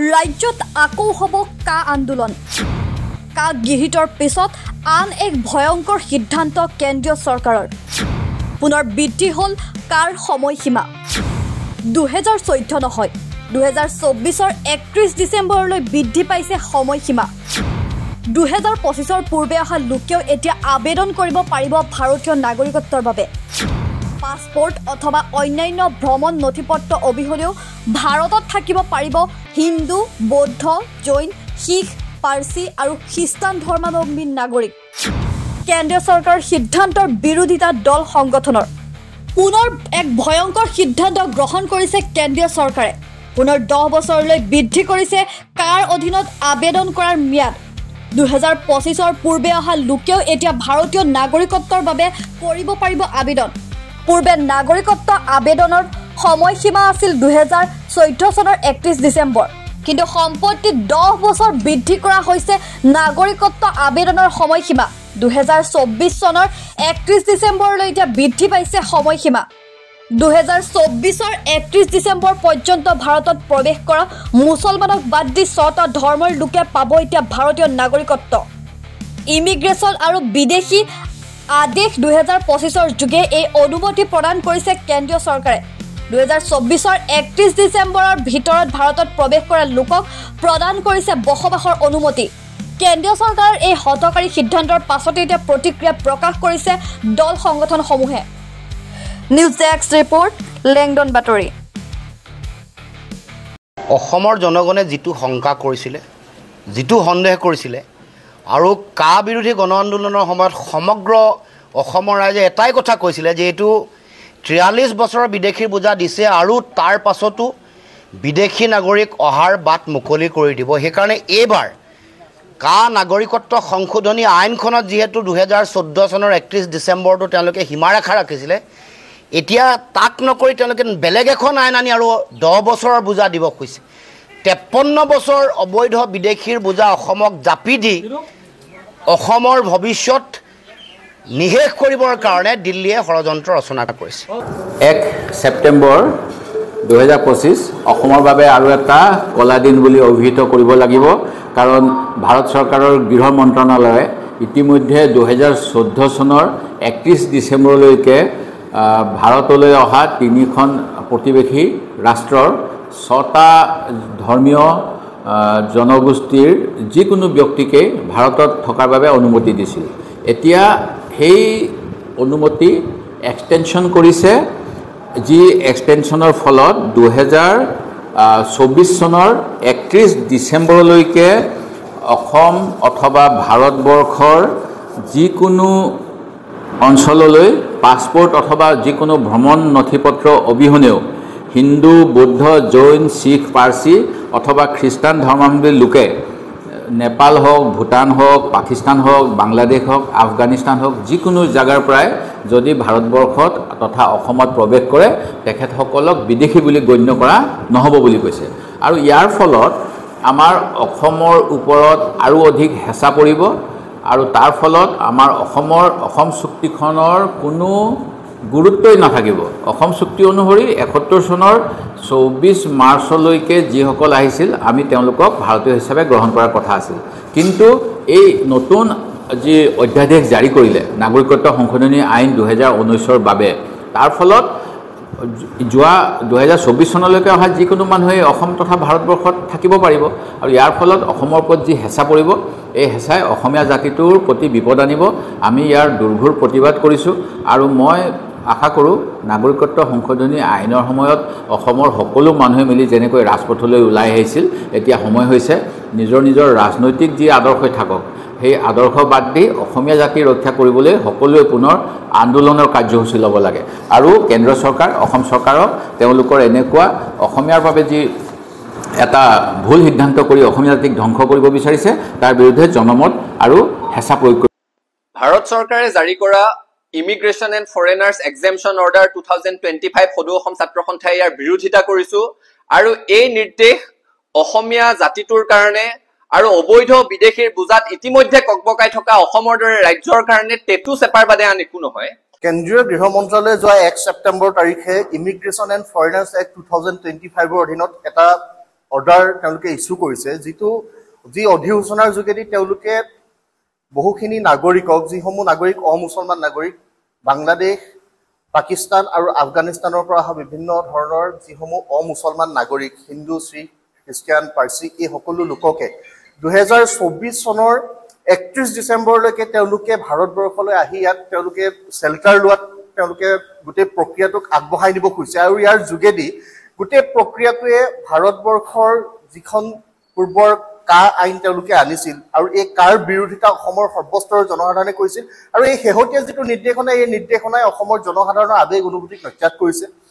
ৰাজ্যত আকৌ হ'ব কা আন্দোলন কা গৃহীতৰ পিছত আন এক ভয়ংকৰ সিদ্ধান্ত কেন্দ্ৰীয় চৰকাৰৰ পুনৰ বৃদ্ধি হ'ল কাৰ সময়সীমা 2014 নহয় 2024 31 ডিসেম্বৰলৈ বৃদ্ধি পাইছে সময়সীমা 2025 পূৰ্বে অহা লোকেও এতিয়া আবেদন কৰিব পাৰিব ভাৰতীয় নাগৰিকত্বৰ বাবে পাছপোৰ্ট অথবা অন্যান্য ভ্ৰমণ নথিপত্ৰ অবিহনেও ভাৰতত থাকিব পাৰিব হিন্দু বৌদ্ধ জৈন শিখ পাৰ্চী আৰু খ্ৰীষ্টান ধৰ্মাৱলম্বী নাগৰিক কেন্দ্ৰীয় চৰকাৰৰ সিদ্ধান্তৰ বিৰোধিতা দল সংগঠনৰ পুনৰ এক ভয়ংকৰ সিদ্ধান্ত গ্ৰহণ কৰিছে কেন্দ্ৰীয় চৰকাৰে পুনৰ 10 বছৰলৈ বৃদ্ধি কৰিছে কাৰ অধীনত আবেদন কৰাৰ ম্যাদ 2025 পূৰ্বে অহা লোকেও এতিয়া ভাৰতীয় নাগৰিকত্বৰ বাবে কৰিব পাৰিব আবেদন পূৰ্বে নাগৰিকত্ব আবেদনৰ সময়সীমা আছিল 2014 চনৰ 31 ডিসেম্বৰ কিন্তু সম্পত্তি 10 বছৰ বৃদ্ধি কৰা হৈছে নাগৰিকত্ব আবেদনৰ সময়সীমা 2024 চনৰ 31 ডিসেম্বৰলৈ এতিয়া বৃদ্ধি পাইছে সময়সীমা 2024 31 ডিসেম্বৰ পৰ্যন্ত ভাৰতত প্ৰৱেশ কৰা মুছলমানক বাদ দি 6টা ধৰ্মৰ লোকে পাব এতিয়া ভাৰতীয় নাগৰিকত্ব ইমিগ্ৰেশ্যন আৰু বিদেশী আদেশ 2025 যোগে এই অনুমতি প্ৰদান কৰিছে কেন্দ্ৰীয় চৰকাৰে 2024 31 ডিসেম্বৰৰ ভিতৰত ভাৰতত প্ৰৱেশ কৰা লোকক প্ৰদান কৰিছে বসবাসৰ অনুমতি কেন্দ্ৰীয় চৰকাৰৰ এই হতকাৰী সিদ্ধান্তৰ পাছতে এতিয়া প্ৰতিক্ৰিয়া প্ৰকাশ কৰিছে দল সংগঠনসমূহে নিউজ ডেস্ক ৰিপৰ্ট লেংডন বাতৰি অসমৰ জনগণে যিটো শংকা কৰিছিলে যিটো সন্দেহ কৰিছিলে আৰু কা বিৰোধী গণ আন্দোলনৰ সময়ত সমগ্ৰ অসমৰ ৰাইজে এটাই কথা কৈছিলে যে এটো 43 বছৰৰ বিদেশীৰ বুজা দিছে আৰু তাৰ পাছতো বিদেশী নাগৰিক অহাৰ বাট মুকলি কৰি দিব হেকাৰণে এবাৰ কা নাগৰিকত্ব সংশোধনী আইনখনত যেহেতু 2014 চনৰ 31 ডিসেম্বৰটো তেওঁলোকে সীমাৰেখা ৰাখিছিলে এতিয়া তাক নকৰি তেওঁলোকে বেলেগ এখন আইন আনি আৰু 10 বছৰৰ বুজা দিব খুজিছে 53 বছৰ অবৈধ বিদেশীৰ বুজা অসমক জাপি দি অসমৰ ভৱিষ্যত নিহেশ কৰিবৰ কাৰণে দিল্লীয়ে ষড়যন্ত্ৰ ৰচনা কৰিছে 1 সেপ্টেম্বৰ 2025 অসমৰ বাবে আৰু এটা কলা দিন বুলি অভিহিত কৰিব লাগিব কাৰণ ভাৰত চৰকাৰৰ গৃহ মন্ত্ৰণালয়ে ইতিমধ্যে 2014 চনৰ 31 ডিসেম্বৰলৈকে ভাৰতলৈ অহা 3খন প্ৰতিবেশী ৰাষ্ট্ৰৰ 6টা ধৰ্মীয় জনগোষ্ঠীৰ যিকোনো ব্যক্তিকে ভাৰতত থকাৰ বাবে অনুমতি দিছিল এতিয়া সেই অনুমতি এক্সটেনশন কৰিছে যি এক্সটেনশনৰ ফলত 2024 চনৰ 31 ডিসেম্বৰলৈকে অসম অথবা ভাৰতবৰ্ষৰ যিকোনো অঞ্চললৈ পাছপোৰ্ট অথবা যিকোনো ভ্ৰমণ নথিপত্ৰ অবিহনেও হিন্দু বৌদ্ধ জৈন শিখ পাৰ্চী অথবা খ্ৰীষ্টান ধৰ্মাৱলম্বী লোকে নেপাল হোক ভূটান হোক পাকিস্তান হোক বাংলাদেশ হোক আফগানিস্তান হোক যিকোনো জাগাৰ পৰাই যদি ভাৰতবৰ্ষত তথা অসমত প্ৰৱেশ কৰে তেখেতসকলক বিদেশী বুলি গণ্য কৰা নহব বুলি কৈছে আৰু ইয়াৰ ফলত আমাৰ অসমৰ ওপৰত আৰু অধিক হেঁচা পৰিব আৰু তাৰ ফলত আমাৰ অসম চুক্তিখনৰ কোনো গুৰুত্বই নাথাকিব অসম চুক্তি অনুসৰি 71 চনৰ 24 মাৰ্চলৈকে যিসকল আহিছিল আমি তেওঁলোকক ভাৰতীয় হিচাপে গ্ৰহণ কৰাৰ কথা আছিল কিন্তু এই নতুন যি অধ্যাদেশ জাৰি কৰিলে নাগৰিকত্ব সংশোধনী আইন 2019ৰ বাবে তাৰ ফলত যোৱা 2024 চনলৈকে অহা যিকোনো মানুহে অসম তথা ভাৰতবৰ্ষত থাকিব পাৰিব আৰু ইয়াৰ ফলত অসমৰ ওপৰত যি হেঁচা পৰিব এই হেঁচাই অসমীয়া জাতিটোৰ প্ৰতি বিপদ আনিব আমি ইয়াৰ দুৰ্ঘোৰ প্ৰতিবাদ কৰিছোঁ আৰু মই আশা কৰোঁ নাগৰিকত্ব সংশোধনী আইনৰ সময়ত অসমৰ সকলো মানুহে মিলি যেনেকৈ ৰাজপথলৈ ওলাই আহিছিল এতিয়া সময় হৈছে নিজৰ ৰাজনৈতিক যি আদৰ্শ থাকক সেই আদৰ্শ বাদ দি অসমীয়া জাতি ৰক্ষা কৰিবলৈ সকলোৱে পুনৰ আন্দোলনৰ কাৰ্যসূচী ল'ব লাগে আৰু কেন্দ্ৰ চৰকাৰ অসম চৰকাৰক তেওঁলোকৰ এনেকুৱা অসমীয়াৰ বাবে যি এটা ভুল সিদ্ধান্ত কৰি অসমীয়া জাতিক ধ্বংস কৰিব বিচাৰিছে তাৰ বিৰুদ্ধে জনমত আৰু হেঁচা প্ৰয়োগ কৰিব ভাৰত চৰকাৰে জাৰি কৰা ইমিগ্ৰেশ্যন এণ্ড ফৰেনাৰ্ছ এক্সেম্পশ্যন অৰ্ডাৰ 2025 সদৌ অসম ছাত্ৰ সন্থাই ইয়াৰ বিৰোধিতা কৰিছো আৰু এই নিৰ্দেশ অসমীয়া জাতিটোৰ কাৰণে আৰু অবৈধ বিদেশীৰ বুজাত ইতিমধ্যে ককবকাই থকা অসমৰ দৰে ৰাজ্যৰ কাৰণে টেটু চেপাৰ বাদে আন একো নহয় কেন্দ্ৰীয় গৃহ মন্ত্ৰালয়ে যোৱা 1 সেপ্টেম্বৰ তাৰিখে ইমিগ্ৰেশ্যন এণ্ড ফৰেনাৰ্ছ এক্ট 2025 অধীনত এটা অৰ্ডাৰ তেওঁলোকে ইছ্যু কৰিছে, যি অধিসূচনাৰ যোগেদি তেওঁলোকে বহুখিনি নাগৰিকক, যিসমূহ নাগৰিক অমুছলমান নাগৰিক, বাংলাদেশ, পাকিস্তান আৰু আফগানিস্তানৰ পৰা অহা বিভিন্ন ধৰণৰ যিসমূহ অমুছলমান নাগৰিক, হিন্দু, শিখ, খ্ৰীষ্টিয়ান, পাৰ্চী, এই সকলো লোককে 2024 চনৰ 31 ডিচেম্বৰলৈকে তেওঁলোকে ভাৰতবৰ্ষলৈ আহি ইয়াত তেওঁলোকে চেল্টাৰ লোৱাত তেওঁলোকে গোটেই প্ৰক্ৰিয়াটোক আগবঢ়াই নিব খুজিছে। আৰু ইয়াৰ যোগেদি গোটেই প্ৰক্ৰিয়াটোৱে ভাৰতবৰ্ষৰ যিখন পূৰ্বৰ কা আইন তেওঁলোকে আনিছিল আৰু এই কাৰ বিৰোধিতা অসমৰ সৰ্বস্তৰৰ জনসাধাৰণে কৰিছিল, আৰু এই শেহতীয়া যিটো নিৰ্দেশনা, এই নিৰ্দেশনাই অসমৰ জনসাধাৰণৰ আৱেগ অনুভূতিক নস্যাৎ কৰিছে।